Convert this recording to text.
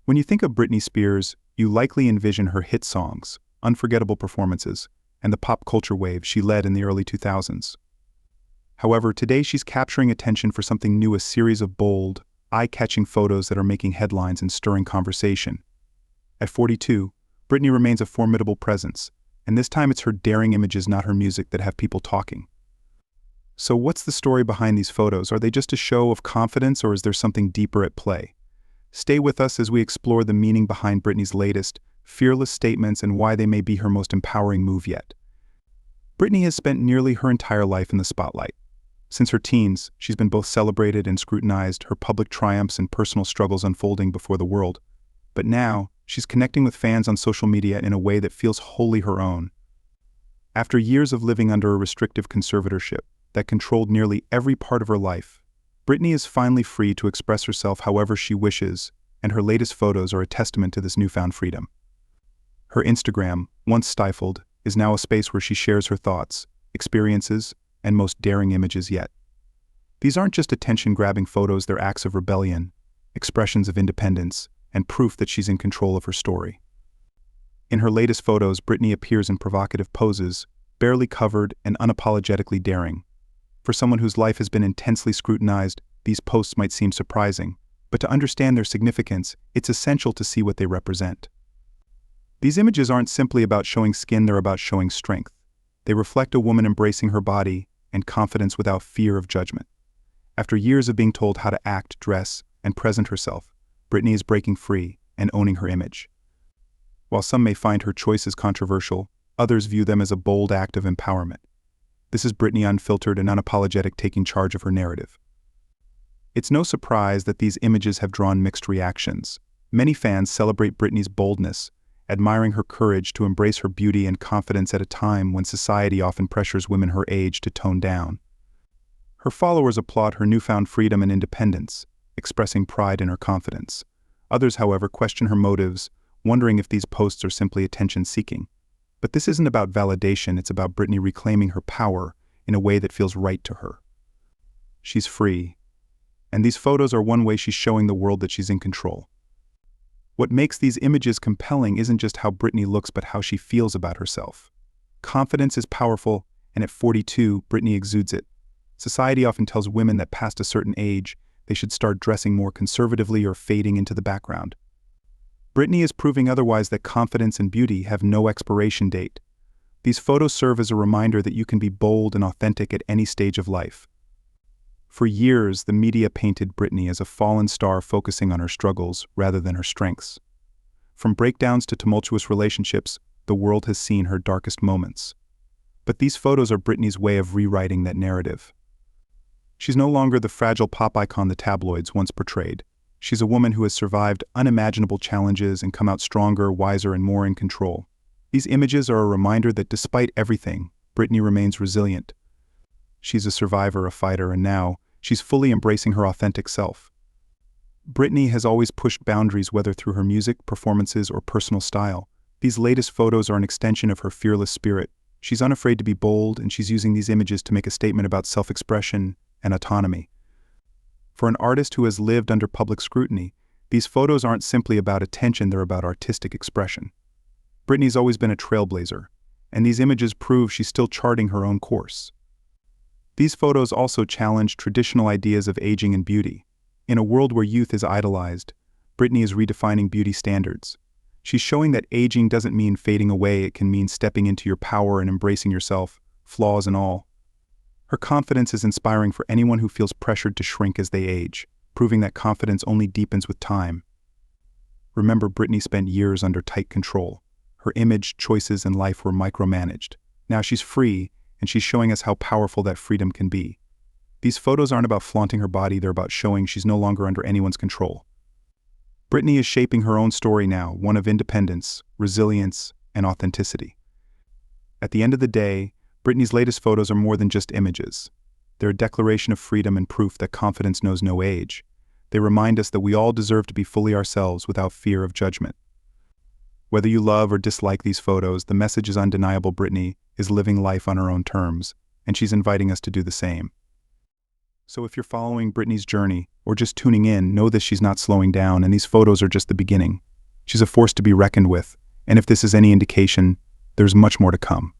When you think of Britney Spears, you likely envision her hit songs, unforgettable performances, and the pop culture wave she led in the early 2000s. However, today she's capturing attention for something new, a series of bold, eye-catching photos that are making headlines and stirring conversation. At 42, Britney remains a formidable presence, and this time it's her daring images, not her music, that have people talking. So what's the story behind these photos? Are they just a show of confidence, or is there something deeper at play? Stay with us as we explore the meaning behind Britney's latest, fearless statements and why they may be her most empowering move yet. Britney has spent nearly her entire life in the spotlight. Since her teens, she's been both celebrated and scrutinized, her public triumphs and personal struggles unfolding before the world. But now, she's connecting with fans on social media in a way that feels wholly her own. After years of living under a restrictive conservatorship that controlled nearly every part of her life, Britney is finally free to express herself however she wishes, and her latest photos are a testament to this newfound freedom. Her Instagram, once stifled, is now a space where she shares her thoughts, experiences, and most daring images yet. These aren't just attention-grabbing photos, they're acts of rebellion, expressions of independence, and proof that she's in control of her story. In her latest photos, Britney appears in provocative poses, barely covered and unapologetically daring. For someone whose life has been intensely scrutinized, these posts might seem surprising, but to understand their significance, it's essential to see what they represent. These images aren't simply about showing skin, they're about showing strength. They reflect a woman embracing her body and confidence without fear of judgment. After years of being told how to act, dress, and present herself, Britney is breaking free and owning her image. While some may find her choices controversial, others view them as a bold act of empowerment. This is Britney unfiltered and unapologetic, taking charge of her narrative. It's no surprise that these images have drawn mixed reactions. Many fans celebrate Britney's boldness, admiring her courage to embrace her beauty and confidence at a time when society often pressures women her age to tone down. Her followers applaud her newfound freedom and independence, expressing pride in her confidence. Others, however, question her motives, wondering if these posts are simply attention-seeking. But this isn't about validation, it's about Britney reclaiming her power in a way that feels right to her. She's free, and these photos are one way she's showing the world that she's in control. What makes these images compelling isn't just how Britney looks, but how she feels about herself. Confidence is powerful, and at 42, Britney exudes it. Society often tells women that past a certain age, they should start dressing more conservatively or fading into the background. Britney is proving otherwise, that confidence and beauty have no expiration date. These photos serve as a reminder that you can be bold and authentic at any stage of life. For years, the media painted Britney as a fallen star, focusing on her struggles rather than her strengths. From breakdowns to tumultuous relationships, the world has seen her darkest moments. But these photos are Britney's way of rewriting that narrative. She's no longer the fragile pop icon the tabloids once portrayed. She's a woman who has survived unimaginable challenges and come out stronger, wiser, and more in control. These images are a reminder that despite everything, Britney remains resilient. She's a survivor, a fighter, and now, she's fully embracing her authentic self. Britney has always pushed boundaries, whether through her music, performances, or personal style. These latest photos are an extension of her fearless spirit. She's unafraid to be bold, and she's using these images to make a statement about self-expression and autonomy. For an artist who has lived under public scrutiny, these photos aren't simply about attention, they're about artistic expression. Britney's always been a trailblazer, and these images prove she's still charting her own course. These photos also challenge traditional ideas of aging and beauty. In a world where youth is idolized, Britney is redefining beauty standards. She's showing that aging doesn't mean fading away, it can mean stepping into your power and embracing yourself, flaws and all. Her confidence is inspiring for anyone who feels pressured to shrink as they age, proving that confidence only deepens with time. Remember, Britney spent years under tight control. Her image, choices, and life were micromanaged. Now she's free, and she's showing us how powerful that freedom can be. These photos aren't about flaunting her body, they're about showing she's no longer under anyone's control. Britney is shaping her own story now, one of independence, resilience, and authenticity. At the end of the day, Britney's latest photos are more than just images. They're a declaration of freedom and proof that confidence knows no age. They remind us that we all deserve to be fully ourselves without fear of judgment. Whether you love or dislike these photos, the message is undeniable. Britney is living life on her own terms, and she's inviting us to do the same. So if you're following Britney's journey, or just tuning in, know that she's not slowing down, and these photos are just the beginning. She's a force to be reckoned with, and if this is any indication, there's much more to come.